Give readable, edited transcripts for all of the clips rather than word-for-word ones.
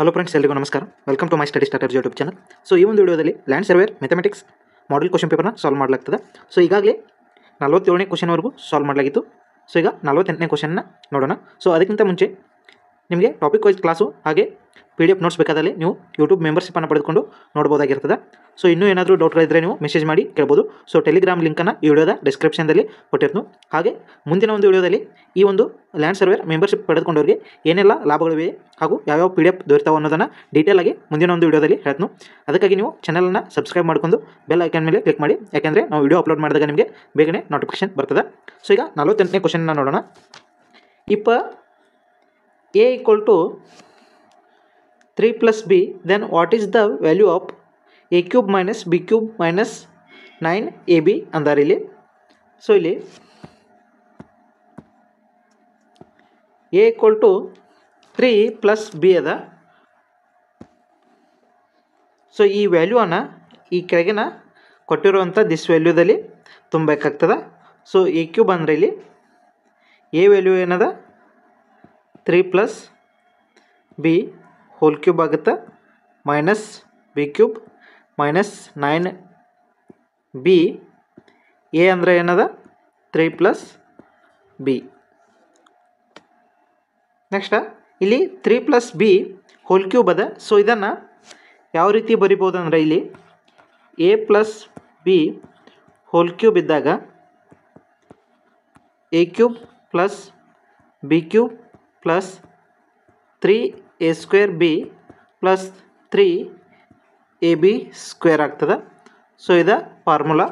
Hello friends, ಎಲ್ಲರಿಗೂ ನಮಸ್ಕಾರ. Welcome to my study starters YouTube channel. So ಈ ಒಂದು ವಿಡಿಯೋದಲ್ಲಿ land surveyor mathematics model question ಪೇಪರ್ನ ಸಾಲ್ವ್ ಮಾಡಲಾಗ್ತದೆ. ಸೊ ಈಗಾಗಲೇ 47ನೇ ಕ್ವಶನ್ವರೆಗೂ ಸಾಲ್ವ್ ಮಾಡಲಾಗಿತ್ತು. ಸೊ ಈಗ 48ನೇ ಕ್ವಶನ್ನ ನೋಡೋಣ. ಸೊ ಅದಕ್ಕಿಂತ ಮುಂಚೆ ನಿಮಗೆ ಟಾಪಿಕ್ ವೈಸ್ ಕ್ಲಾಸು ಹಾಗೆ PDF ನೋಟ್ಸ್ ಬೇಕಾದಲ್ಲಿ ನೀವು ಯೂಟ್ಯೂಬ್ ಮೆಂಬರ್ಶಿಪ್ಪನ್ನು ಪಡೆದುಕೊಂಡು ನೋಡ್ಬೋದಾಗಿರ್ತದೆ. ಸೊ ಇನ್ನೂ ಏನಾದರೂ ಡೌಟ್ಗಳಿದ್ದರೆ ನೀವು ಮೆಸೇಜ್ ಮಾಡಿ ಕೇಳ್ಬೋದು. ಸೊ ಟೆಲಿಗ್ರಾಮ್ ಲಿಂಕನ್ನು ಈ ವಿಡಿಯೋದ ಡಿಸ್ಕ್ರಿಪ್ಷನ್ದಲ್ಲಿ ಕೊಟ್ಟಿರ್ತೀನಿ. ಹಾಗೆ ಮುಂದಿನ ಒಂದು ವಿಡಿಯೋದಲ್ಲಿ ಈ ಒಂದು ಲ್ಯಾಂಡ್ ಸರ್ವೇರ್ ಮೆಂಬರ್ಶಿಪ್ ಪಡೆದುಕೊಂಡವರಿಗೆ ಏನೆಲ್ಲ ಲಾಭಗಳಿವೆ ಹಾಗೂ ಯಾವ್ಯಾವ PDF ದೊರೆತಾವೆ ಅನ್ನೋದನ್ನು ಡೀಟೇಲ್ ಆಗಿ ಮುಂದಿನ ಒಂದು ವಿಡಿಯೋದಲ್ಲಿ ಹೇಳ್ತೀನಿ. ಅದಕ್ಕಾಗಿ ನೀವು ಚಾನಲನ್ನು ಸಬ್ಸ್ಕ್ರೈಬ್ ಮಾಡ್ಕೊಂಡು ಬೆಲ್ ಐಕಾನ್ ಮೇಲೆ ಕ್ಲಿಕ್ ಮಾಡಿ, ಯಾಕೆಂದರೆ ನಾವು ವಿಡಿಯೋ ಅಪ್ಲೋಡ್ ಮಾಡಿದಾಗ ನಿಮಗೆ ಬೇಗನೆ ನೋಟಿಫಿಕೇಶನ್ ಬರ್ತದೆ. ಸೊ ಈಗ 48ನೇ ಕ್ವಶನ್ನ ನೋಡೋಣ. ಇಪ್ಪ A equal to 3 plus B, then what is the value of A cube minus B cube minus 9AB ಅಂದಾರೆ ಇಲ್ಲಿ. ಸೊ ಇಲ್ಲಿ A equal to 3 plus B ಅದ. ಸೊ ಈ ವ್ಯಾಲ್ಯೂವನ್ನು ಈ ಕೆಳಗಿನ ಕೊಟ್ಟಿರುವಂಥ ದಿಸ್ ವ್ಯಾಲ್ಯೂದಲ್ಲಿ ತುಂಬಬೇಕಾಗ್ತದೆ. ಸೊ A ಕ್ಯೂಬ್ ಅಂದರೆ ಇಲ್ಲಿ A ವ್ಯಾಲ್ಯೂ ಏನದ 3 ಪ್ಲಸ್ B ಹೋಲ್ ಕ್ಯೂಬ್ ಆಗುತ್ತೆ, minus B cube minus 9B. A ಅಂದರೆ ಏನದ 3 ಪ್ಲಸ್ B. ನೆಕ್ಸ್ಟ್ ಇಲ್ಲಿ 3 ಪ್ಲಸ್ B ಹೋಲ್ ಕ್ಯೂಬ್ ಅದ. ಸೊ ಇದನ್ನು ಯಾವ ರೀತಿ ಬರಿಬೋದು ಅಂದರೆ ಇಲ್ಲಿ A plus B whole cube ಇದ್ದಾಗ A cube plus B cube plus 3A square B plus 3AB square ಆಗ್ತದೆ. ಸೊ ಇದು formula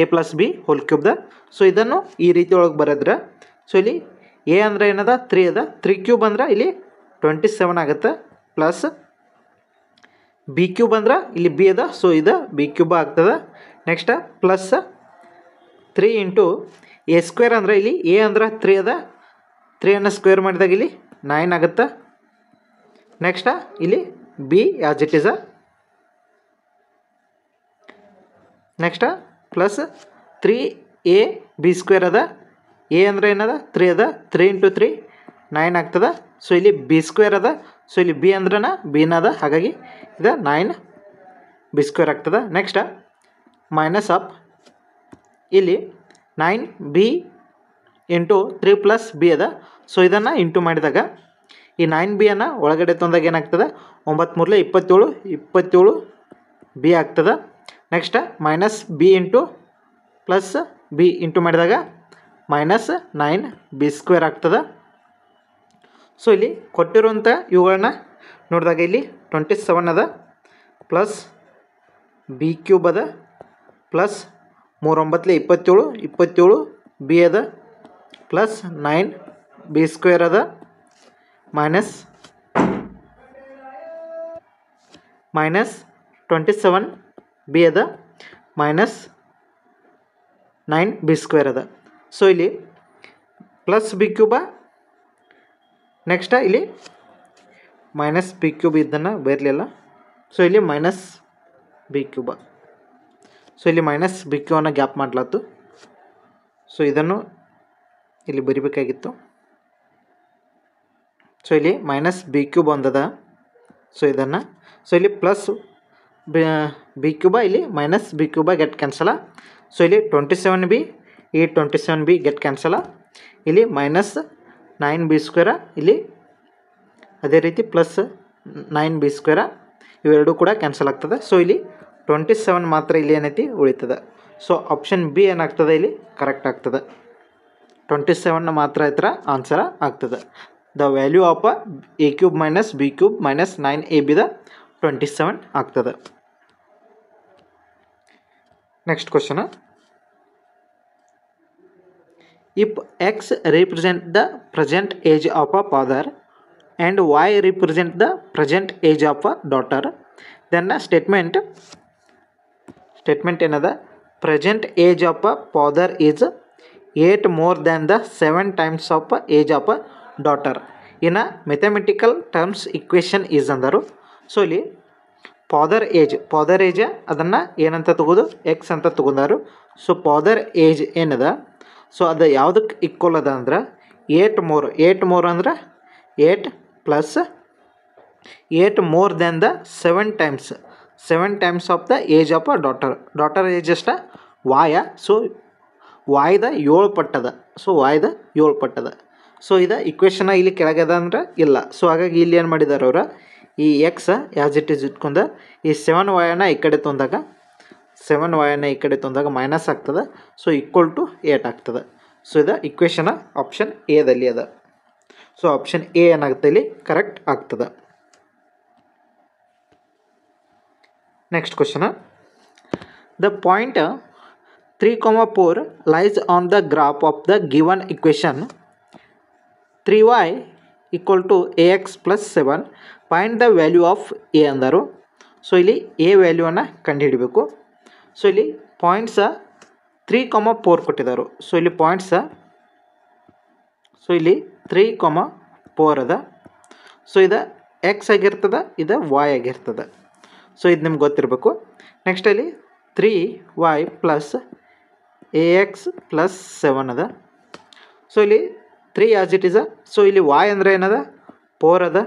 A plus B whole ಕ್ಯೂಬ್ದ. ಸೊ ಇದನ್ನು ಈ ರೀತಿ ಒಳಗೆ ಬರೆದ್ರೆ, ಸೊ ಇಲ್ಲಿ A ಅಂದರೆ ಏನದ 3 ಅದ, 3 ಕ್ಯೂಬ್ ಅಂದ್ರೆ ಇಲ್ಲಿ 27 ಆಗುತ್ತೆ, ಪ್ಲಸ್ B ಕ್ಯೂಬ್ ಅಂದ್ರೆ ಇಲ್ಲಿ B ಅದ, ಸೊ ಇದು B ಕ್ಯೂಬ್ ಆಗ್ತದೆ. Next plus 3 into A square ಅಂದರೆ ಇಲ್ಲಿ A ಅಂದ್ರೆ 3 ಅದ, 3 ಸ್ಕ್ವೇರ್ ಮಾಡಿದಾಗ ಇಲ್ಲಿ 9 ಆಗುತ್ತೆ. ನೆಕ್ಸ್ಟ್ ಇಲ್ಲಿ B as it is. Next plus 3AB square ಅದ, A ಅಂದರೆ ಏನದ 3 ಅದ, 3 ಇಂಟು 3 9 ಆಗ್ತದೆ. ಸೊ ಇಲ್ಲಿ B ಸ್ಕ್ವೇರ್ ಅದ, ಸೊ ಇಲ್ಲಿ B ಅಂದ್ರನ Bನ ಅದ, ಹಾಗಾಗಿ ಇದು 9B ಸ್ಕ್ವೇರ್ ಆಗ್ತದೆ. ನೆಕ್ಸ್ಟ್ ಮೈನಸ್ ಆಫ್ ಇಲ್ಲಿ 9B ಇಂಟು 3 ಪ್ಲಸ್ B ಅದ. ಸೊ ಇದನ್ನು ಇಂಟು ಮಾಡಿದಾಗ ಈ 9B ಅನ್ನು ಒಳಗಡೆ ತಂದಾಗ ಏನಾಗ್ತದೆ, 9 ಮೂರಲೆ 27, 27B ಆಗ್ತದೆ. Next minus B into plus B into ಮಾಡಿದಾಗ ಮೈನಸ್ 9B ಸ್ಕ್ವೇರ್ ಆಗ್ತದೆ. ಸೊ ಇಲ್ಲಿ ಕೊಟ್ಟಿರುವಂಥ ಇವುಗಳನ್ನ ನೋಡಿದಾಗ ಇಲ್ಲಿ 27 ಅದ, ಪ್ಲಸ್ B ಕ್ಯೂಬ್ ಅದ, ಪ್ಲಸ್ 3 9 27, 27B ಅದ, ಪ್ಲಸ್ 9B ಸ್ಕ್ವೇರ್ ಅದ, ಮೈನಸ್ 27B ಅದ, ಮೈನಸ್ 9B ಸ್ಕ್ವೇರ್ ಅದ. ಸೊ ಇಲ್ಲಿ ಪ್ಲಸ್ B ಕ್ಯೂಬ, ನೆಕ್ಸ್ಟ್ ಇಲ್ಲಿ ಮೈನಸ್ B ಕ್ಯೂಬ್ ಇದನ್ನು ಬರಲಿಲ್ಲ, ಸೊ ಇಲ್ಲಿ ಮೈನಸ್ B ಕ್ಯೂಬ. ಸೊ ಇಲ್ಲಿ ಮೈನಸ್ B ಕ್ಯೂಬನ್ನು ಗ್ಯಾಪ್ ಮಾಡ್ಲಾತು. ಸೊ ಇದನ್ನು ಇಲ್ಲಿ ಬರಿಬೇಕಾಗಿತ್ತು. ಸೊ ಇಲ್ಲಿ ಮೈನಸ್ B ಕ್ಯೂಬ್ ಒಂದದ, ಸೊ ಇದನ್ನು, ಸೊ ಇಲ್ಲಿ ಪ್ಲಸ್ B ಕ್ಯೂಬ, ಇಲ್ಲಿ minus B cube get cancel. So ಇಲ್ಲಿ 27B, ಈ 27B ಗೆಟ್ ಕ್ಯಾನ್ಸಲ. ಇಲ್ಲಿ ಮೈನಸ್ 9B ಸ್ಕ್ವೇರ, ಇಲ್ಲಿ ಅದೇ ರೀತಿ ಪ್ಲಸ್ 9B ಸ್ಕ್ವೇರ, ಇವೆರಡೂ ಕೂಡ ಕ್ಯಾನ್ಸಲ್ ಆಗ್ತದೆ. ಸೊ ಇಲ್ಲಿ 27 ಮಾತ್ರ ಇಲ್ಲಿ ಏನೈತಿ ಉಳಿತದೆ. ಸೊ ಆಪ್ಷನ್ B ಏನಾಗ್ತದೆ ಇಲ್ಲಿ ಕರೆಕ್ಟ್ ಆಗ್ತದೆ. 27 ಮಾತ್ರ ಇದರ ಆನ್ಸರ್ ಆಗ್ತದೆ. The value of A cube minus B cube minus 9AB the 27 ಆಗ್ತದೆ. Next question. If X represent the present age of a father and Y represent the present age of a daughter, then statement ಏನದ, present age of a father is 8 more than the 7 times of age of a daughter in a mathematical terms equation is ಅಂದರು. So ಇಲ್ಲಿ father age ಅದನ್ನು ಏನಂತ ತಗೋದು, X ಅಂತ ತಗೊಂಡಾರು. So father age ಏನದ, so ಅದು ಯಾವುದಕ್ಕೆ equal ಅದ ಅಂದ್ರೆ 8 more ಅಂದ್ರೆ 8 plus 8 more than the 7 times of the age of a daughter age ಎಷ್ಟ ವಾಯ ಸೊ ವಾಯ್ದ 7 ಪಟ್ಟದ ಸೊ ವಾಯ್ದ 7 ಪಟ್ಟದ ಸೊ ಇದು ಇಕ್ವೇಷನ್ ಇಲ್ಲಿ ಕೆಳಗದ ಅಂದ್ರೆ ಇಲ್ಲ ಸೊ ಹಾಗಾಗಿ ಇಲ್ಲಿ ಏನು ಮಾಡಿದಾರೆ ಅವ್ರು ಈ ಎಕ್ಸ್ ಆ್ಯಸ್ ಇಟ್ ಈಸ್ ಇಟ್ಕೊಂಡು ಈ 7y ಈ ಕಡೆ ತಂದಾಗ 7y ಈ ಕಡೆ ತಂದಾಗ ಮೈನಸ್ ಆಗ್ತದೆ ಸೊ ಈಕ್ವಲ್ ಟು 8 ಆಗ್ತದೆ ಸೊ ಇದು ಇಕ್ವೇಷನ್ ಆಪ್ಷನ್ ಎದಲ್ಲಿ ಅದ ಸೊ ಆಪ್ಷನ್ ಎ ಏನಾಗುತ್ತೆ ಇಲ್ಲಿ ಕರೆಕ್ಟ್ ಆಗ್ತದೆ next question the point 3, 4 lies on the graph of the given equation 3y equal to ax plus 7 find the value of a ಅಂದರು so ಇಲ್ಲಿ A ವ್ಯಾಲ್ಯೂವನ್ನು ಕಂಡುಹಿಡಬೇಕು so ಇಲ್ಲಿ points 3, 4 ಕೊಟ್ಟಿದ್ದಾರೆ ಸೊ ಇಲ್ಲಿ points so ಇಲ್ಲಿ 3, 4 ಅದ ಸೊ ಇದು ಎಕ್ಸ್ ಆಗಿರ್ತದೆ ಇದು ವಾಯ್ ಆಗಿರ್ತದೆ ಸೊ ಇದು ನಿಮ್ಗೆ ಗೊತ್ತಿರಬೇಕು ನೆಕ್ಸ್ಟ್ ಅಲ್ಲಿ 3y ಪ್ಲಸ್ ax ಪ್ಲಸ್ 7 ಅದ ಸೊ ಇಲ್ಲಿ 3 ಆಸ್ ಇಟ್ ಈಸ್ ಸೊ ಇಲ್ಲಿ y ಅಂದರೆ ಏನದ 4 ಅದ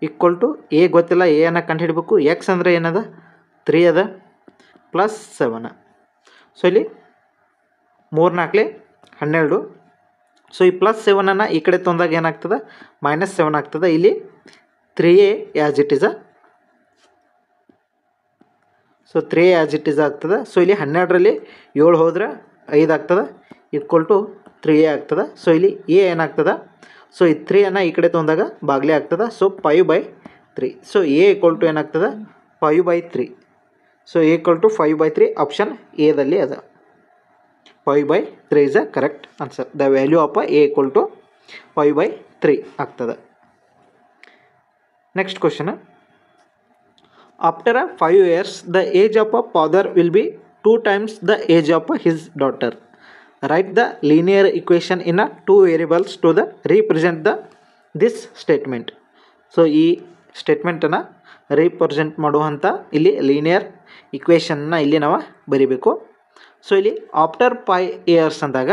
ಈಕ್ವಲ್ ಟು ಎ ಗೊತ್ತಿಲ್ಲ ಎ ಅನ್ನು ಕಂಡುಹಿಡಬೇಕು ಎಕ್ಸ್ ಅಂದರೆ ಏನದ 3 ಅದ ಪ್ಲಸ್ 7 ಸೊ ಇಲ್ಲಿ 3, 4 12 ಸೊ ಈ ಪ್ಲಸ್ 7 ಈ ಕಡೆ ತಂದಾಗ ಏನಾಗ್ತದೆ -7 ಆಗ್ತದೆ ಇಲ್ಲಿ 3a as it is so 3 as it is ಆಗ್ತದೆ ಸೊ ಇಲ್ಲಿ 12ರಲ್ಲಿ 7 ಹೋದ್ರೆ 5 ಆಗ್ತದೆ ಈಕ್ವಲ್ ಟು 3a ಆಗ್ತದೆ ಸೊ ಇಲ್ಲಿ ಎ ಏನಾಗ್ತದೆ ಸೊ ಈ 3 ಈ ಕಡೆ ತಂದಾಗ ಬಾಗ್ಲೆ ಆಗ್ತದೆ so 5/3 so A equal to ಏನಾಗ್ತದೆ 5/3 so A equal to 5/3 option ಎದಲ್ಲಿ ಅದ 5/3 is a correct answer the value of A equal to 5/3 ಆಗ್ತದೆ next question after 5 years the age of a father will be 2 times the age of his daughter write the linear equation in a 2 variables to the represent the this statement so ಈ ಸ್ಟೇಟ್ಮೆಂಟನ್ನು represent ಮಾಡುವಂಥ ಇಲ್ಲಿ linear ಇಕ್ವೇಷನ್ನ ಇಲ್ಲಿ ನಾವು ಬರಿಬೇಕು so ಇಲ್ಲಿ after 5 years ಅಂದಾಗ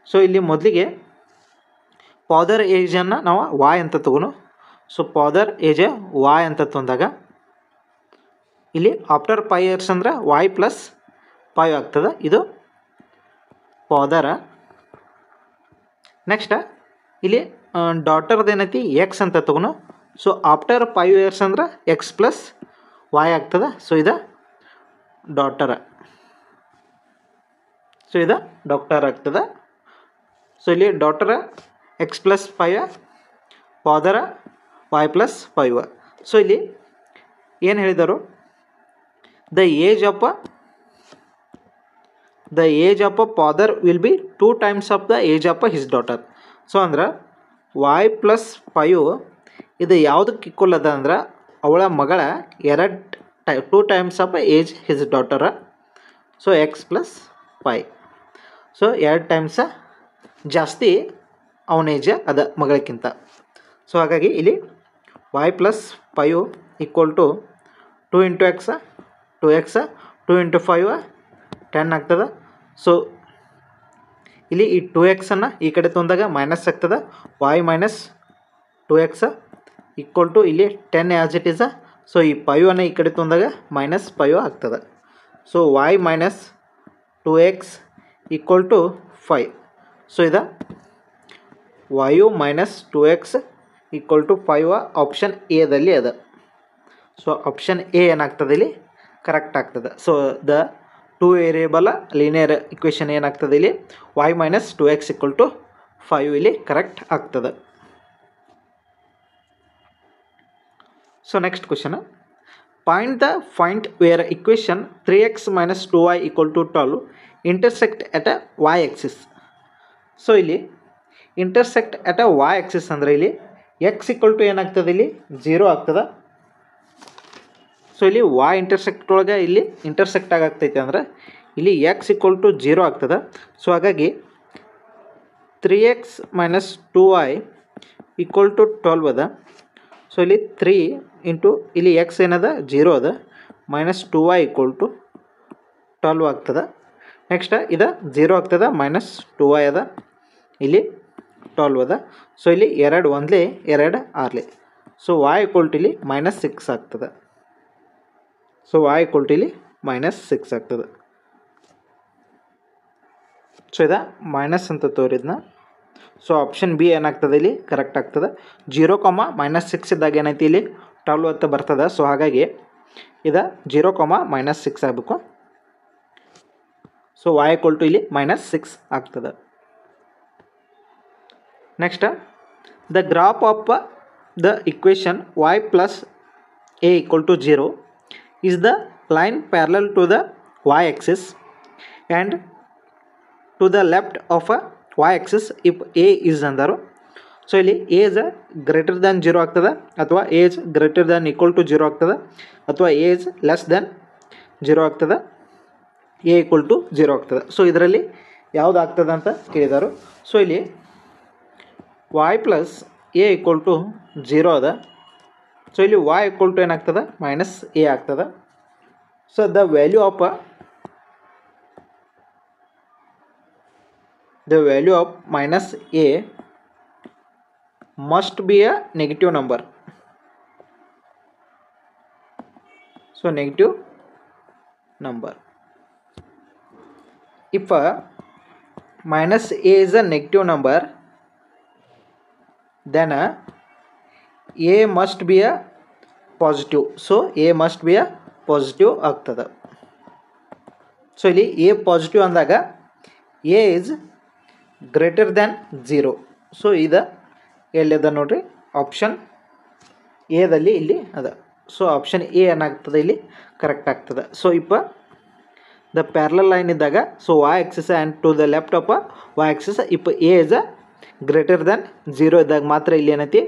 so ಇಲ್ಲಿ ಮೊದಲಿಗೆ ಫಾದರ್ ಏಜನ್ನು ನಾವು ವಾಯ್ ಅಂತ ತಗೋನು ಸೊ ಫಾದರ್ ಏಜ್ ವಾಯ್ ಅಂತ ತಂದಾಗ ಇಲ್ಲಿ ಆಫ್ಟರ್ 5 years ಅಂದ್ರೆ y ಪ್ಲಸ್ 5 ಆಗ್ತದೆ ಇದು ಫಾದರ ನೆಕ್ಸ್ಟ್ ಇಲ್ಲಿ ಡಾಟರ್ದು ಏನೈತಿ ಎಕ್ಸ್ ಅಂತ ತಗೋನು ಸೊ ಆಫ್ಟರ್ 5 years ಅಂದ್ರೆ ಎಕ್ಸ್ ಪ್ಲಸ್ ವಾಯ್ ಆಗ್ತದೆ ಸೊ ಇದು ಡಾಟರ ಸೊ ಇದು ಡಾಕ್ಟರ್ ಆಗ್ತದೆ ಸೊ ಇಲ್ಲಿ ಡಾಟರ X plus 5 ಫಾದರ y plus 5 so ಇಲ್ಲಿ ಏನು ಹೇಳಿದರು the age of a father will be 2 times of the age of his daughter so ಅಂದ್ರೆ y ಪ್ಲಸ್ 5 ಇದು ಯಾವುದಕ್ಕೆ ಈಕ್ವಲ್ ಅದ ಅಂದ್ರೆ ಅವಳ ಮಗಳ 2 times of age his daughter so X plus 5 so 2 times ಜಾಸ್ತಿ ಅವನ ಏಜ್ ಅದ ಮಗಳಕ್ಕಿಂತ ಸೊ ಹಾಗಾಗಿ ಇಲ್ಲಿ y plus 5 equal to 2 into X 2x 2 into 5 10 ಆಗ್ತದೆ ಸೊ ಇಲ್ಲಿ ಈ 2x ಈ ಕಡೆ ತಂದಾಗ ಮೈನಸ್ ಆಗ್ತದೆ y minus 2x equal to ಇಲ್ಲಿ 10 ಆ್ಯಸ್ ಇಟ್ ಈಸ್ ಸೊ ಈ 5 ಈ ಕಡೆ ತಂದಾಗ -5 ಆಗ್ತದೆ so y minus 2x equal to 5 so ಇದು y minus 2x equal to 5 option ಎದಲ್ಲಿ ಅದ ಸೊ ಆಪ್ಷನ್ ಎ ಏನಾಗ್ತದೆ ಇಲ್ಲಿ ಕರೆಕ್ಟ್ ಆಗ್ತದೆ so the 2 variable linear equation ಏನಾಗ್ತದೆ ಇಲ್ಲಿ y minus 2x equal to 5 ಇಲ್ಲಿ ಕರೆಕ್ಟ್ ಆಗ್ತದೆ so next question find the point where equation 3x minus 2y equal to 12 intersect at a y axis so ಇಲ್ಲಿ intersect at a y axis ಅಂದರೆ ಇಲ್ಲಿ x equal to ಏನಾಗ್ತದೆ ಇಲ್ಲಿ 0 ಆಗ್ತದೆ so ಇಲ್ಲಿ y intersect ಒಳಗೆ ಇಲ್ಲಿ ಇಂಟರ್ಸೆಕ್ಟ್ ಆಗ್ತೈತೆ ಅಂದರೆ ಇಲ್ಲಿ x ಈಕ್ವಲ್ ಟು 0 ಆಗ್ತದೆ ಸೊ ಹಾಗಾಗಿ 3x minus 2y equal to 12 ಅದ ಸೊ ಇಲ್ಲಿ 3 ಇಂಟು ಇಲ್ಲಿ x ಏನದ 0 ಅದ ಮೈನಸ್ 2y ಈಕ್ವಲ್ ಟು 12 ಆಗ್ತದೆ ನೆಕ್ಸ್ಟ್ ಇದು 0 ಆಗ್ತದೆ ಮೈನಸ್ 2y ಅದ ಇಲ್ಲಿ 12 ಅದ ಸೊ ಇಲ್ಲಿ 2 1 2 6 ಸೊ y ಈಕ್ವಲ್ ಟು ಇಲ್ಲಿ -6 ಆಗ್ತದೆ. ಸೊ y ಈಕ್ವಲ್ ಟು ಇಲ್ಲಿ -6 ಆಗ್ತದೆ. ಸೊ ಇದು ಮೈನಸ್ ಅಂತ ತೋರಿದ್ನ. ಸೊ ಆಪ್ಷನ್ ಬಿ ಏನಾಗ್ತದೆ ಇಲ್ಲಿ ಕರೆಕ್ಟ್ ಆಗ್ತದೆ. 0, -6 ಇದ್ದಾಗ ಏನೈತಿ ಇಲ್ಲಿ 12 ಅಂತ ಬರ್ತದೆ. ಸೊ ಹಾಗಾಗಿ ಇದು 0, -6 ಆಗಬೇಕು. ಸೊ y ಈಕ್ವಲ್ ಟು ಇಲ್ಲಿ -6 ಆಗ್ತದೆ. Next the graph of the equation y plus a equal to 0 is the line parallel to the y axis and to the left of a y axis if a is ಅಂದರು. So ಇಲ್ಲಿ a is greater than 0 ಆಗ್ತದೆ, ಅಥವಾ a is greater than equal to 0 ಆಗ್ತದೆ, ಅಥವಾ a is less than 0 ಆಗ್ತದೆ, a equal to 0 ಆಗ್ತದೆ. So ಇದರಲ್ಲಿ ಯಾವುದು ಆಗ್ತದೆ ಅಂತ ಕೇಳಿದರು. ಸೊ ಇಲ್ಲಿ y plus a equal to 0 ಅದ. ಸೊ ಇಲ್ಲಿ y equal to ಏನಾಗ್ತದೆ -a ಆಗ್ತದೆ. So the value of -a must be a negative number. So negative number. If -a is a negative number, then a must be a positive. So a must be a positive ಆಗ್ತದೆ. So ಇಲ್ಲಿ a positive ಅಂದಾಗ a is greater than 0. So ಇದು ಎಲ್ಲಿದೆ ನೋಡ್ರಿ, option ಎದಲ್ಲಿ ಇಲ್ಲಿ ಅದ. So option A ಏನಾಗ್ತದೆ ಇಲ್ಲಿ ಕರೆಕ್ಟ್ ಆಗ್ತದೆ. ಸೊ ದ ಪ್ಯಾರಲಲ್ ಲೈನ್ ಇದ್ದಾಗ so y axis and to the left of y axis a is greater than 0 ಇದ್ದಾಗ ಮಾತ್ರ ಇಲ್ಲಿ ಏನೈತಿ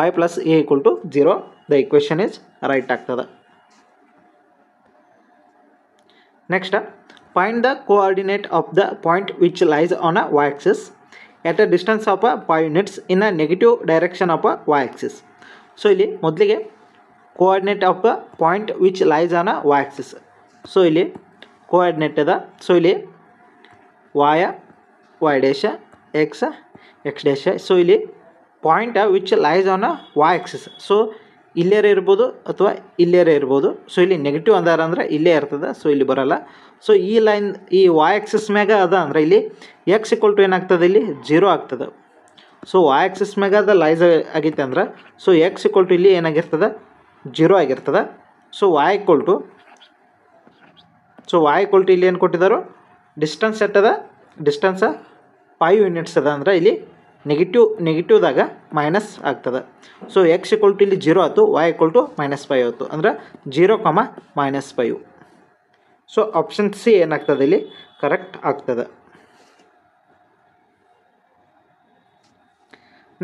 y plus a equal to 0. The equation is right ಆಗ್ತದೆ. Next find the coordinate of the point which lies on a y axis at a distance of 5 units in a negative direction of y axis. So ಇಲ್ಲಿ ಮೊದಲಿಗೆ coordinate of point which lies on a y axis. So ಇಲ್ಲಿ coordinate ಅದ. So ಇಲ್ಲಿ y dash x dash. So ಇಲ್ಲಿ point which lies on a y axis. So ಇಲ್ಲೇರೇ ಇರ್ಬೋದು ಅಥವಾ ಇಲ್ಲೇರೇ ಇರ್ಬೋದು. ಸೊ ಇಲ್ಲಿ ನೆಗೆಟಿವ್ ಅಂದಾರ ಅಂದರೆ ಇಲ್ಲೇ ಇರ್ತದೆ. ಸೊ ಇಲ್ಲಿ ಬರೋಲ್ಲ. ಸೊ ಈ ಲೈನ್ ಈ y axis ಮ್ಯಾಗ ಅದ ಅಂದರೆ ಇಲ್ಲಿ x ಈಕ್ವಲ್ ಟು ಏನಾಗ್ತದೆ ಇಲ್ಲಿ 0 ಆಗ್ತದೆ. ಸೊ y axis ಮ್ಯಾಗ ಅದ ಲೈಸ್ ಆಗೈತೆ ಅಂದ್ರೆ ಸೊ x ಈಕ್ವಲ್ ಟು ಇಲ್ಲಿ ಏನಾಗಿರ್ತದೆ 0 ಆಗಿರ್ತದೆ. ಸೊ y ಈಕ್ವಲ್ ಟು ಇಲ್ಲಿ ಏನು ಕೊಟ್ಟಿದ್ದಾರೋ ಡಿಸ್ಟೆನ್ಸ್ ಎಟ್ಟದ, ಡಿಸ್ಟೆನ್ಸ 5 ಯೂನಿಟ್ಸ್ ಅದ ಅಂದ್ರೆ ಇಲ್ಲಿ ನೆಗೆಟಿವ್ದಾಗ ಮೈನಸ್ ಆಗ್ತದೆ. ಸೊ x ಈಕ್ವಲ್ ಟು ಇಲ್ಲಿ 0 ಆಯ್ತು, y ಈಕ್ವಲ್ ಟು -5 ಆಯಿತು ಅಂದ್ರೆ 0, -5. ಸೊ ಆಪ್ಷನ್ ಸಿ ಏನಾಗ್ತದೆ ಇಲ್ಲಿ ಕರೆಕ್ಟ್ ಆಗ್ತದೆ.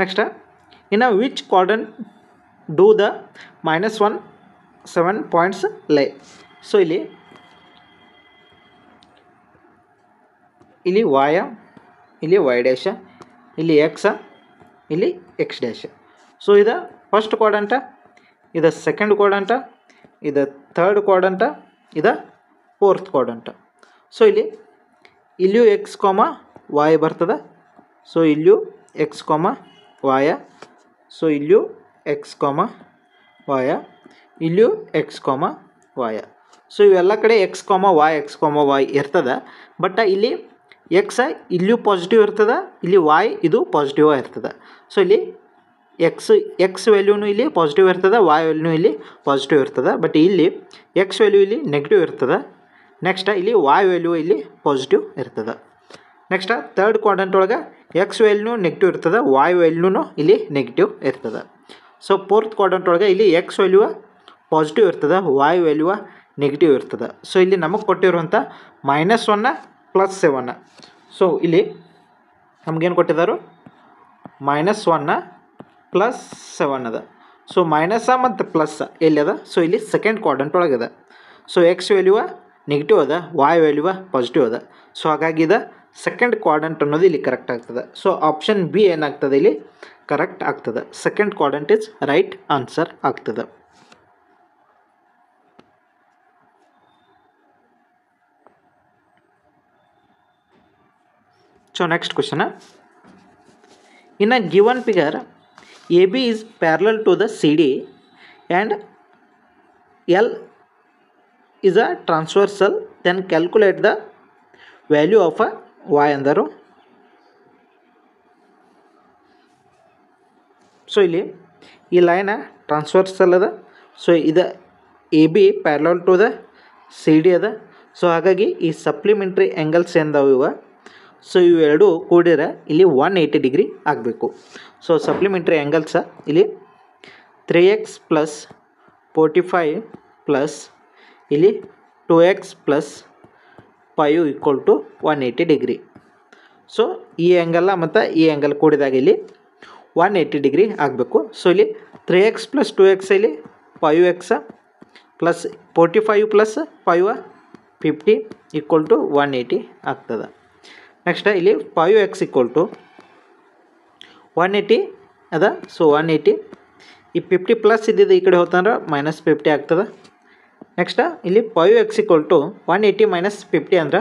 ನೆಕ್ಸ್ಟ್ ಇನ್ನು which quadrant do the -1 7 points ಲೈ. ಸೊ ಇಲ್ಲಿ y, ಇಲ್ಲಿ y ಡ್ಯಾಶ, ಇಲ್ಲಿ x, ಇಲ್ಲಿ x ಡ್ಯಾಶ. ಸೊ ಇದು ಫಸ್ಟ್ ಕ್ವಾಡ್ರಂಟ, ಇದು ಸೆಕೆಂಡ್ ಕ್ವಾಡ್ರಂಟ, ಇದು ಥರ್ಡ್ ಕ್ವಾಡ್ರಂಟ, ಇದು ಫೋರ್ತ್ ಕ್ವಾಡ್ರಂಟ. ಸೊ ಇಲ್ಲಿಯೂ x, y ಬರ್ತದೆ. ಸೊ ಇಲ್ಲಿಯೂ x, y. ಸೊ ಇಲ್ಲಿಯೂ x, y, ಇಲ್ಲಿಯೂ x, y. ಸೊ ಇವೆಲ್ಲ ಕಡೆ x, y ಇರ್ತದೆ. ಬಟ್ ಇಲ್ಲಿ x ಇಲ್ಲಿಯೂ ಪಾಸಿಟಿವ್ ಇರ್ತದೆ, ಇಲ್ಲಿ y ಇದು ಪಾಸಿಟಿವ್ ಇರ್ತದೆ. ಸೊ ಇಲ್ಲಿ ಎಕ್ಸ್ ವ್ಯಾಲ್ಯೂನು ಇಲ್ಲಿ ಪಾಸಿಟಿವ್ ಇರ್ತದೆ, y ವ್ಯಾಲ್ಯೂನು ಇಲ್ಲಿ ಪಾಸಿಟಿವ್ ಇರ್ತದೆ. ಬಟ್ ಇಲ್ಲಿ x ವ್ಯಾಲ್ಯೂ ಇಲ್ಲಿ ನೆಗೆಟಿವ್ ಇರ್ತದೆ. ನೆಕ್ಸ್ಟ್ ಇಲ್ಲಿ y ವ್ಯಾಲ್ಯೂ ಇಲ್ಲಿ ಪಾಸಿಟಿವ್ ಇರ್ತದೆ. ನೆಕ್ಸ್ಟ್ ಥರ್ಡ್ ಕ್ವಾಡ್ರಂಟ್ ಒಳಗೆ x ವ್ಯಾಲ್ಯೂನು ನೆಗೆಟಿವ್ ಇರ್ತದೆ, y ವ್ಯಾಲ್ಯೂನು ಇಲ್ಲಿ ನೆಗೆಟಿವ್ ಇರ್ತದೆ. ಸೊ ಫೋರ್ತ್ ಕ್ವಾಡ್ರಂಟ್ ಒಳಗೆ ಇಲ್ಲಿ x ವ್ಯಾಲ್ಯೂ ಪಾಸಿಟಿವ್ ಇರ್ತದೆ, y ವ್ಯಾಲ್ಯೂ ನೆಗೆಟಿವ್ ಇರ್ತದೆ. ಸೊ ಇಲ್ಲಿ ನಮಗೆ ಕೊಟ್ಟಿರುವಂಥ -1 +7. ಸೊ ಇಲ್ಲಿ ನಮಗೇನು ಕೊಟ್ಟಿದ್ದಾರೆ -1 +7 ಅದ. ಸೊ ಮೈನಸ ಮತ್ತು ಪ್ಲಸ್ ಎಲ್ಲಿ ಅದ? ಸೊ ಇಲ್ಲಿ ಸೆಕೆಂಡ್ ಕ್ವಾಡ್ರಂಟ್ ಒಳಗದ. ಸೊ x ವ್ಯಾಲ್ಯೂ ನೆಗೆಟಿವ್ ಅದ, y ವ್ಯಾಲ್ಯೂ ಪಾಸಿಟಿವ್ ಅದ. ಸೊ ಹಾಗಾಗಿ ಇದು ಸೆಕೆಂಡ್ ಕ್ವಾಡ್ರಂಟ್ ಅನ್ನೋದು ಇಲ್ಲಿ ಕರೆಕ್ಟ್ ಆಗ್ತದೆ. ಸೊ ಆಪ್ಷನ್ ಬಿ ಏನಾಗ್ತದೆ ಇಲ್ಲಿ ಕರೆಕ್ಟ್ ಆಗ್ತದೆ. Second quadrant is right answer ಆಗ್ತದೆ. So next question. In a given figure, AB is parallel to the CD and L is a transversal, then calculate the value of a y ಅಂದರು. So ಇಲ್ಲಿ ಈ line transversal ಅದ. So ಇದು A B parallel to the C D ಅದ. So ಹಾಗಾಗಿ ಈ supplementary angles ಎಂದವು ಇವ. So ಇವೆರಡು ಕೂಡಿರ ಇಲ್ಲಿ 180 ಡಿಗ್ರಿ ಆಗಬೇಕು. ಸೊ ಸಪ್ಲಿಮೆಂಟ್ರಿ ಆ್ಯಂಗಲ್ಸ ಇಲ್ಲಿ 3x ಪ್ಲಸ್ 45 ಪ್ಲಸ್ ಇಲ್ಲಿ 2x plus 5 equal to 180 degree. So ಈ ಆ್ಯಂಗಲ್ಲ ಮತ್ತು ಈ ಆ್ಯಂಗಲ್ ಕೂಡಿದಾಗ ಇಲ್ಲಿ 180 ಡಿಗ್ರಿ ಆಗಬೇಕು. ಸೊ ಇಲ್ಲಿ 3x ಪ್ಲಸ್ 2x ಇಲ್ಲಿ 5x plus 45 plus 5 50 equal to 180 ಆಗ್ತದೆ. ನೆಕ್ಸ್ಟ್ ಇಲ್ಲಿ 5x ಈಕ್ವಲ್ ಟು 180 ಅದ. ಸೊ 180 ಈ 50 ಪ್ಲಸ್ ಇದ್ದಿದ್ದು ಈ ಕಡೆ ಹೋತಂದ್ರೆ -50 ಆಗ್ತದೆ. ನೆಕ್ಸ್ಟ್ ಇಲ್ಲಿ 5x ಈಕ್ವಲ್ ಟು 180 ಮೈನಸ್ 50 ಅಂದ್ರೆ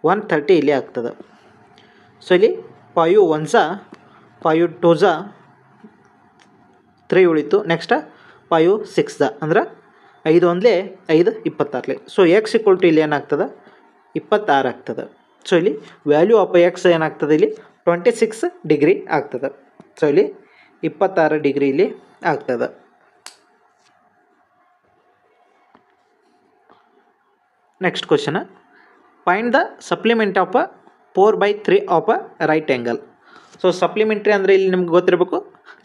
130 ಇಲ್ಲಿ ಆಗ್ತದೆ. ಸೊ ಇಲ್ಲಿ 5 1 5 2 3 ಉಳಿತು. ನೆಕ್ಸ್ಟ್ 5 6 ಅಂದ್ರೆ 5 1 5 26. ಸೊ ಎಕ್ಸ್ ಈಕ್ವಲ್ ಟು ಇಲ್ಲಿ ಏನಾಗ್ತದೆ 26 ಆಗ್ತದೆ. ಸೊ ಇಲ್ಲಿ ವ್ಯಾಲ್ಯೂ ಆಫ್ ಎಕ್ಸ್ ಏನಾಗ್ತದೆ ಇಲ್ಲಿ 26 ಡಿಗ್ರಿ ಆಗ್ತದೆ. ಸೊ ಇಲ್ಲಿ 26 ಡಿಗ್ರಿ ಇಲ್ಲಿ ಆಗ್ತದೆ. Next question, find the supplement of 4/3 of a right angle. So supplementary ಅಂದರೆ ಇಲ್ಲಿ ನಿಮ್ಗೆ ಗೊತ್ತಿರಬೇಕು,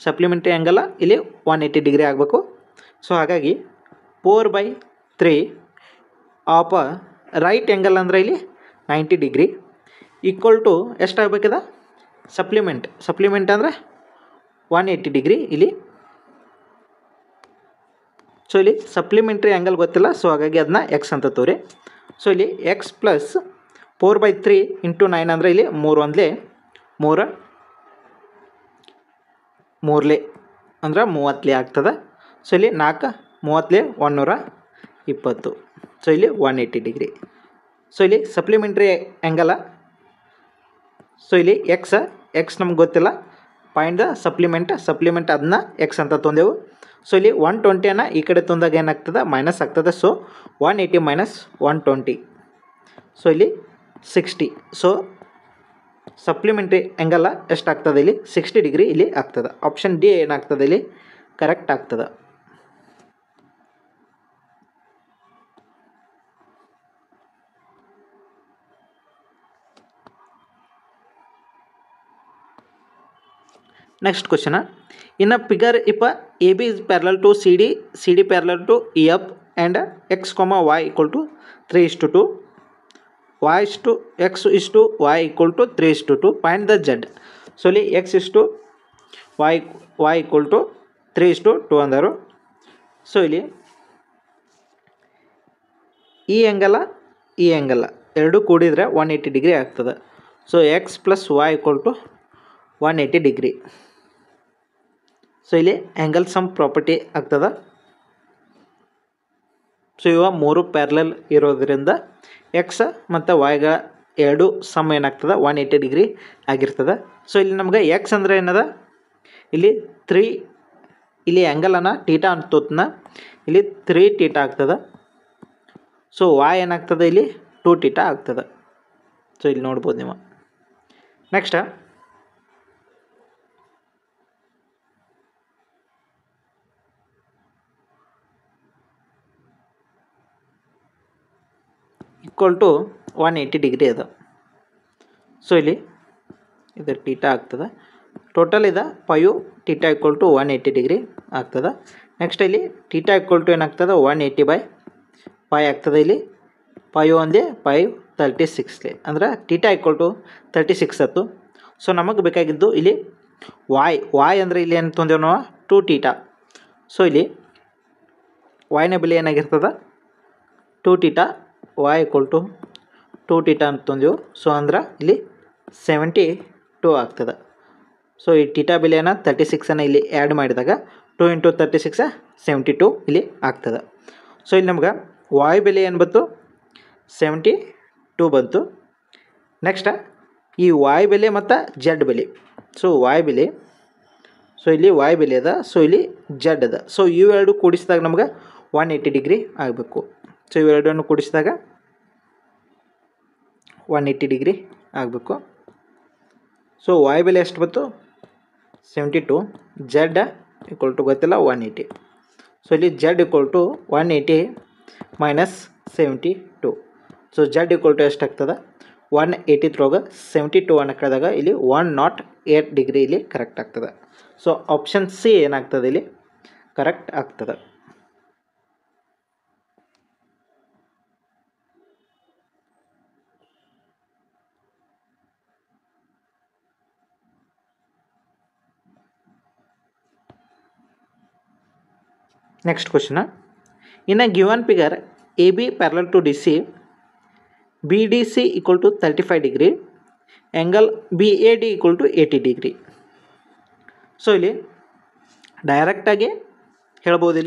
ಸಪ್ಲಿಮೆಂಟ್ರಿ ಆ್ಯಂಗಲ್ ಇಲ್ಲಿ 180 ಡಿಗ್ರಿ ಆಗಬೇಕು. ಸೊ ಹಾಗಾಗಿ 4/3 ಆಫ್ ಅ ರೈಟ್ ಆ್ಯಂಗಲ್ ಅಂದರೆ ಇಲ್ಲಿ 90 ಡಿಗ್ರಿ ಈಕ್ವಲ್ ಟು ಎಷ್ಟಾಗಬೇಕಿದೆ ಸಪ್ಲಿಮೆಂಟ್ ಅಂದರೆ 180 ಡಿಗ್ರಿ ಇಲ್ಲಿ. ಸೊ ಇಲ್ಲಿ ಸಪ್ಲಿಮೆಂಟ್ರಿ ಆ್ಯಂಗಲ್ ಗೊತ್ತಿಲ್ಲ, ಸೊ ಹಾಗಾಗಿ ಅದನ್ನ ಎಕ್ಸ್ ಅಂತ ತೋರಿ. ಸೊ ಇಲ್ಲಿ ಎಕ್ಸ್ ಪ್ಲಸ್ 4/3 ಇಂಟು 9 ಅಂದರೆ ಇಲ್ಲಿ 3 1 3 3 ಅಂದ್ರೆ 30 ಆಗ್ತದೆ. ಸೊ ಇಲ್ಲಿ 4 30 120. ಸೊ ಇಲ್ಲಿ 180 ಡಿಗ್ರಿ. ಸೊ ಇಲ್ಲಿ ಸಪ್ಲಿಮೆಂಟ್ರಿ ಆ್ಯಂಗಲ. ಸೊ ಇಲ್ಲಿ ಎಕ್ಸ್ ನಮ್ಗೆ ಗೊತ್ತಿಲ್ಲ, ಫೈಂಡ್ ದ ಸಪ್ಲಿಮೆಂಟ್ ಅದನ್ನ ಎಕ್ಸ್ ಅಂತ ತೊಂದೆವು. ಸೊ ಇಲ್ಲಿ 120 ಈ ಕಡೆ ತಂದಾಗ ಏನಾಗ್ತದೆ ಮೈನಸ್ ಆಗ್ತದೆ. ಸೊ 180 ಮೈನಸ್ 120, ಸೊ ಇಲ್ಲಿ 60. ಸೊ ಸಪ್ಲಿಮೆಂಟ್ರಿ ಆ್ಯಂಗಲ್ ಎಷ್ಟಾಗ್ತದೆ ಇಲ್ಲಿ 60 ಡಿಗ್ರಿ ಇಲ್ಲಿ ಆಗ್ತದೆ. ಆಪ್ಷನ್ ಡಿ ಏನಾಗ್ತದೆ ಇಲ್ಲಿ ಕರೆಕ್ಟ್ ಆಗ್ತದೆ. Next question, in a figure if AB is parallel to CD parallel to EF and x comma y equal to 3:2, y is to x is to y equal to 3:2, find the z. So ಇಲ್ಲಿ x is to y equal to 3:2 ಅಂದರು. So ಇಲ್ಲಿ ಈ ಆ್ಯಂಗಲ ಎರಡು ಕೂಡಿದರೆ 180 degree ಆಗ್ತದೆ. So X plus y equal to 180 degree. So ಇಲ್ಲಿ angle some property ಆಗ್ತದೆ. So ಇವ 3 parallel ಇರೋದ್ರಿಂದ ಎಕ್ಸ್ ಮತ್ತು ವೈಗಳ ಎರಡು ಸಮ್ ಏನಾಗ್ತದೆ 180 ಡಿಗ್ರಿ ಆಗಿರ್ತದೆ. ಸೊ ಇಲ್ಲಿ ನಮ್ಗೆ ಎಕ್ಸ್ ಅಂದರೆ ಏನದ ಇಲ್ಲಿ 3, ಇಲ್ಲಿ ಆ್ಯಂಗಲನ್ನು ಟೀಟಾ ಅಂತೋತ್ನ ಇಲ್ಲಿ 3 ಟೀಟಾ ಆಗ್ತದೆ. ಸೊ ವಾಯ್ ಏನಾಗ್ತದೆ ಇಲ್ಲಿ 2 ಟೀಟಾ ಆಗ್ತದೆ. ಸೊ ಇಲ್ಲಿ ನೋಡ್ಬೋದು ನೀವು. ನೆಕ್ಸ್ಟ್ ಈಕ್ವಲ್ ಟು 180 ಡಿಗ್ರಿ ಅದ. ಸೊ ಇಲ್ಲಿ ಇದು ಟೀಟಾ ಆಗ್ತದೆ. ಟೋಟಲ್ ಇದೆ 5 ಟೀಟಾ ಈಕ್ವಲ್ ಟು 180 ಡಿಗ್ರಿ ಆಗ್ತದೆ. ನೆಕ್ಸ್ಟ್ ಇಲ್ಲಿ ಟೀಟಾ ಈಕ್ವಲ್ ಟು ಏನಾಗ್ತದೆ 180/5 ಆಗ್ತದೆ. ಇಲ್ಲಿ 5 1 5 36 ಅಂದರೆ ಟೀಟಾ ಈಕ್ವಲ್ ಟು 36 ಆಯ್ತು. ಸೊ ನಮಗೆ ಬೇಕಾಗಿದ್ದು ಇಲ್ಲಿ ವಾಯ್ ಅಂದರೆ ಇಲ್ಲಿ ಏನು ತೊಂದೇವು ನಾವು 2 ಟೀಟಾ. ಸೊ ಇಲ್ಲಿ ವಾಯ್ನ ಬೆಲೆ ಏನಾಗಿರ್ತದೆ 2 theta, y equal to 2 theta ಅಂತ ತಂದೆವು. ಸೊ ಅಂದ್ರೆ ಇಲ್ಲಿ 72 ಆಗ್ತದೆ. ಸೊ ಈ ಟೀಟಾ ಬೆಲೆಯನ್ನು 36 ಇಲ್ಲಿ ಆ್ಯಡ್ ಮಾಡಿದಾಗ 2 × 36 72 ಇಲ್ಲಿ ಆಗ್ತದೆ. ಸೊ ಇಲ್ಲಿ ನಮ್ಗೆ y ಬೆಲೆ ಏನು ಬಂತು 72 ಬಂತು. ನೆಕ್ಸ್ಟ್ ಈ y ಬೆಲೆ ಮತ್ತು z ಬೆಲೆ. ಸೊ y ಬೆಲೆ ಸೊ ಇಲ್ಲಿ y ಬೆಲೆ ಅದ, ಸೊ ಇಲ್ಲಿ z ಅದ. ಸೊ ಇವೆರಡು ಕೂಡಿಸಿದಾಗ ನಮ್ಗೆ 180 ಡಿಗ್ರಿ ಆಗಬೇಕು. ಸೊ ಇವೆರಡನ್ನು ಕೂಡಿಸಿದಾಗ 180 ಡಿಗ್ರಿ ಆಗಬೇಕು. ಸೊ y ಬೆಲೆ ಎಷ್ಟು ಬಂತು 72, z ಈಕ್ವಲ್ ಟು ಗೊತ್ತಿಲ್ಲ 180. ಸೊ ಇಲ್ಲಿ z equal to 180 minus 72. So z equal to ಎಷ್ಟಾಗ್ತದೆ 180 ತ್ರೋಗ 72 ಅನ್ನು ಕಳೆದಾಗ ಇಲ್ಲಿ 108 ಡಿಗ್ರಿ ಇಲ್ಲಿ ಕರೆಕ್ಟ್ ಆಗ್ತದೆ. ಸೊ ಆಪ್ಷನ್ ಸಿ ಏನಾಗ್ತದೆ ಇಲ್ಲಿ ಕರೆಕ್ಟ್ ಆಗ್ತದೆ. Next question. In a given figure, AB parallel to DC, BDC equal to 35 degree, angle BAD equal to 80 degree. So ಇಲ್ಲಿ ಡೈರೆಕ್ಟಾಗಿ ಹೇಳ್ಬೋದು,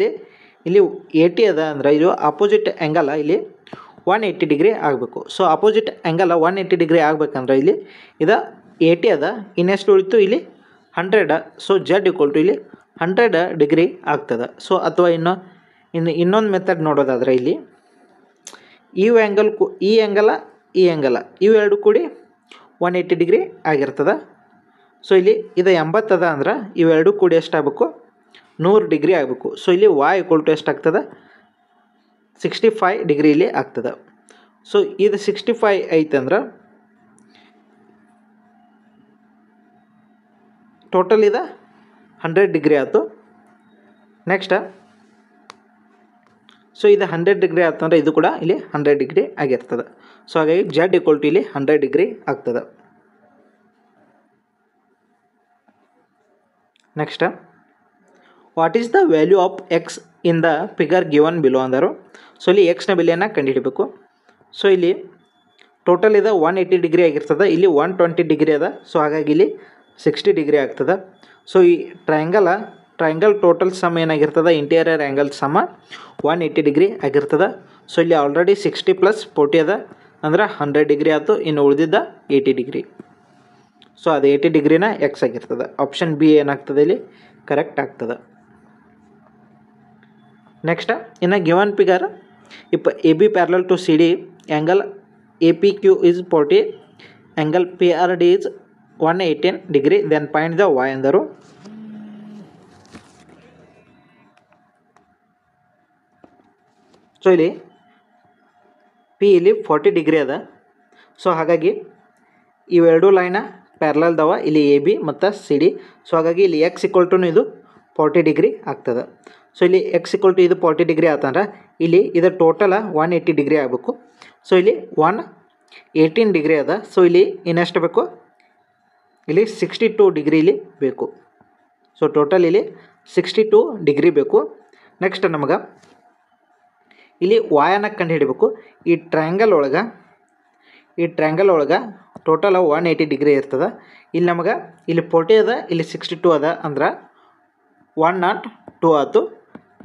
ಇಲ್ಲಿ 80 ಅದ ಅಂದ್ರೆ ಇದು ಅಪೋಸಿಟ್ ಆ್ಯಂಗಲ್ ಇಲ್ಲಿ 180 ಡಿಗ್ರಿ ಆಗಬೇಕು. ಸೊ ಅಪೋಸಿಟ್ ಆ್ಯಂಗಲ್ 180 ಡಿಗ್ರಿ ಆಗಬೇಕಂದ್ರೆ ಇಲ್ಲಿ ಇದು 80 ಅದ, ಇನ್ನೆಷ್ಟು ಉಳಿತು ಇಲ್ಲಿ 100. ಸೊ Z ಈಕ್ವಲ್ ಟು ಇಲ್ಲಿ 100 ಡಿಗ್ರಿ ಆಗ್ತದೆ. ಸೊ ಅಥವಾ ಇನ್ನೊಂದು ಮೆಥಡ್ ನೋಡೋದಾದರೆ ಇಲ್ಲಿ ಈ ಆ್ಯಂಗಲ ಇವೆರಡು ಕೂಡಿ 180 ಡಿಗ್ರಿ ಆಗಿರ್ತದೆ. ಸೊ ಇಲ್ಲಿ ಇದು 80 ಅದ ಅಂದ್ರೆ ಇವೆರಡು ಕೂಡಿ ಎಷ್ಟಾಗಬೇಕು 100 ಡಿಗ್ರಿ ಆಗಬೇಕು. ಸೊ ಇಲ್ಲಿ y ಈಕ್ವಲ್ ಟು ಎಷ್ಟಾಗ್ತದೆ 65 ಡಿಗ್ರಿ ಇಲ್ಲಿ ಆಗ್ತದೆ. ಸೊ ಇದು 65 ಐತಂದ್ರೆ ಟೋಟಲ್ ಇದು 100 ಡಿಗ್ರಿ ಆಯಿತು. ನೆಕ್ಸ್ಟ್ ಸೊ ಇದು 100 ಡಿಗ್ರಿ ಆಯ್ತಂದ್ರೆ ಇದು ಕೂಡ ಇಲ್ಲಿ 100 ಡಿಗ್ರಿ ಆಗಿರ್ತದೆ. ಸೊ ಹಾಗಾಗಿ Z ಈಕ್ವಲ್ ಟು ಇಲ್ಲಿ 100 ಡಿಗ್ರಿ ಆಗ್ತದೆ. Next, what is the value of X in the figure given below ಅಂದರು. ಸೊ ಇಲ್ಲಿ ಎಕ್ಸ್ನ ಬೆಲೆಯನ್ನು ಕಂಡುಹಿಡಬೇಕು. ಸೊ ಇಲ್ಲಿ ಟೋಟಲ್ ಇದು 180 ಡಿಗ್ರಿ ಆಗಿರ್ತದೆ, ಇಲ್ಲಿ 120 ಡಿಗ್ರಿ ಅದ. ಸೊ ಹಾಗಾಗಿ ಇಲ್ಲಿ 60 ಡಿಗ್ರಿ ಆಗ್ತದೆ. ಸೊ ಈ ಟ್ರಯಾಂಗಲ್ ಟೋಟಲ್ ಸಮ್ ಏನಾಗಿರ್ತದೆ ಇಂಟೀರಿಯರ್ ಆ್ಯಂಗಲ್ ಸಮ 180 ಡಿಗ್ರಿ ಆಗಿರ್ತದೆ. ಸೊ ಇಲ್ಲಿ ಆಲ್ರೆಡಿ 60 + 40 ಅದ ಅಂದ್ರೆ 100 ಡಿಗ್ರಿ ಆಯಿತು, ಇನ್ನು ಉಳಿದಿದ್ದ 80 ಡಿಗ್ರಿ. ಸೊ ಅದು 80 ಡಿಗ್ರಿನ ಎಕ್ಸ್ ಆಗಿರ್ತದೆ. ಆಪ್ಷನ್ ಬಿ ಏನಾಗ್ತದೆ ಇಲ್ಲಿ ಕರೆಕ್ಟ್ ಆಗ್ತದೆ. ನೆಕ್ಸ್ಟ್, ಇನ್ನು given figure if A B parallel to C D, angle A P Q is 40, angle P R D is 118 degree, then find the y ಅಂದರು. So ಇಲ್ಲಿ P ಇಲ್ಲಿ 40 degree ಅದ. So ಹಾಗಾಗಿ ಇವೆರಡು ಲೈನ ಪ್ಯಾರಲಲ್ ಅದಾವ, ಇಲ್ಲಿ ಎ ಬಿ ಮತ್ತು C D. So ಹಾಗಾಗಿ ಇಲ್ಲಿ ಎಕ್ಸ್ ಈಕ್ವಲ್ ಟು ಇದು 40 ಡಿಗ್ರಿ ಆಗ್ತದೆ. ಸೊ ಇಲ್ಲಿ ಎಕ್ಸ್ ಈಕ್ವಲ್ ಟು ಇದು 40 ಡಿಗ್ರಿ ಆತಂದ್ರೆ ಇಲ್ಲಿ ಇದು ಟೋಟಲ 180 ಡಿಗ್ರಿ ಆಗಬೇಕು. ಸೊ ಇಲ್ಲಿ 118 ಡಿಗ್ರಿ ಅದ. ಸೊ ಇಲ್ಲಿ ಇನ್ನೆಷ್ಟು ಬೇಕು ಇಲ್ಲಿ 62 ಡಿಗ್ರಿ ಇಲ್ಲಿ ಬೇಕು. ಸೊ ಟೋಟಲ್ ಇಲ್ಲಿ 62 ಡಿಗ್ರಿ ಬೇಕು. ನೆಕ್ಸ್ಟ್ ನಮಗೆ ಇಲ್ಲಿ ವಾಯನ್ನ ಕಂಡು ಹಿಡಬೇಕು. ಈ ಟ್ರಯಾಂಗಲ್ ಒಳಗೆ ಟೋಟಲ್ 180 ಡಿಗ್ರಿ ಇರ್ತದೆ. ಇಲ್ಲಿ ನಮಗೆ ಇಲ್ಲಿ 40 ಅದ, ಇಲ್ಲಿ 62 ಅದ ಅಂದ್ರೆ 102 ಆಯಿತು.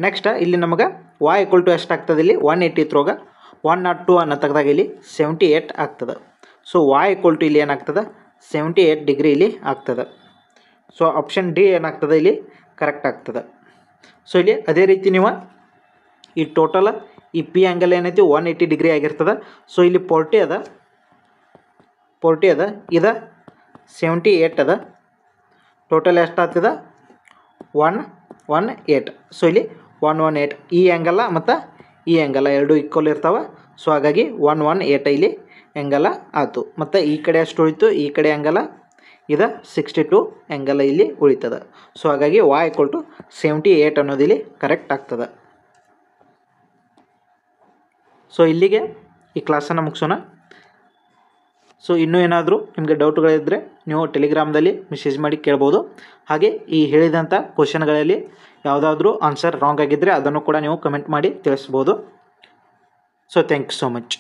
ನೆಕ್ಸ್ಟ್ ಇಲ್ಲಿ ನಮಗೆ y ಈಕ್ವಲ್ ಟು ಎಷ್ಟಾಗ್ತದೆ ಇಲ್ಲಿ 180 ತ್ರೋಗ 102 ಅನ್ನು ತೆಗೆದಾಗ ಇಲ್ಲಿ 78 ಆಗ್ತದೆ. ಸೊ y ಈಕ್ವಲ್ ಟು ಇಲ್ಲಿ ಏನಾಗ್ತದೆ 78 ಡಿಗ್ರಿ ಇಲ್ಲಿ ಆಗ್ತದೆ. ಸೊ ಆಪ್ಷನ್ ಡಿ ಏನಾಗ್ತದೆ ಇಲ್ಲಿ ಕರೆಕ್ಟ್ ಆಗ್ತದೆ. ಸೊ ಇಲ್ಲಿ ಅದೇ ರೀತಿ ನೀವು ಈ ಟೋಟಲ್ ಈ ಪಿ ಆ್ಯಂಗಲ್ ಏನೈತಿ 180 ಡಿಗ್ರಿ ಆಗಿರ್ತದೆ. ಸೊ ಇಲ್ಲಿ 40 ಅದ, ಇದು 78 ಅದ, ಟೋಟಲ್ ಎಷ್ಟಾಗ್ತದೆ 118. ಸೊ ಇಲ್ಲಿ 118 ಈ ಆ್ಯಂಗಲ ಮತ್ತು ಈ ಆ್ಯಂಗಲ ಎರಡು ಈಕ್ವಲ್ ಇರ್ತಾವೆ. ಸೊ ಹಾಗಾಗಿ 118 ಇಲ್ಲಿ ಆ್ಯಂಗಲ ಆಯಿತು. ಮತ್ತು ಈ ಕಡೆ ಅಷ್ಟು ಉಳಿತು, ಈ ಕಡೆ ಆ್ಯಂಗಲ ಇದು 62 ಆ್ಯಂಗಲ ಇಲ್ಲಿ ಉಳಿತದೆ. ಸೊ ಹಾಗಾಗಿ y ಈಕ್ವಲ್ ಟು 78 ಅನ್ನೋದು ಇಲ್ಲಿ ಕರೆಕ್ಟ್ ಆಗ್ತದೆ. ಸೊ ಇಲ್ಲಿಗೆ ಈ ಕ್ಲಾಸನ್ನು ಮುಗಿಸೋಣ. ಸೊ ಇನ್ನೂ ಏನಾದರೂ ನಿಮಗೆ ಡೌಟ್ಗಳಿದ್ದರೆ ನೀವು ಟೆಲಿಗ್ರಾಮ್ದಲ್ಲಿ ಮೆಸೇಜ್ ಮಾಡಿ ಕೇಳ್ಬೋದು. ಹಾಗೆ ಈ ಹೇಳಿದಂಥ ಕ್ವಶನ್ಗಳಲ್ಲಿ ಯಾವುದಾದ್ರೂ ಆನ್ಸರ್ ರಾಂಗ್ ಆಗಿದ್ದರೆ ಅದನ್ನು ಕೂಡ ನೀವು ಕಮೆಂಟ್ ಮಾಡಿ ತಿಳಿಸ್ಬೋದು. So thank you so much.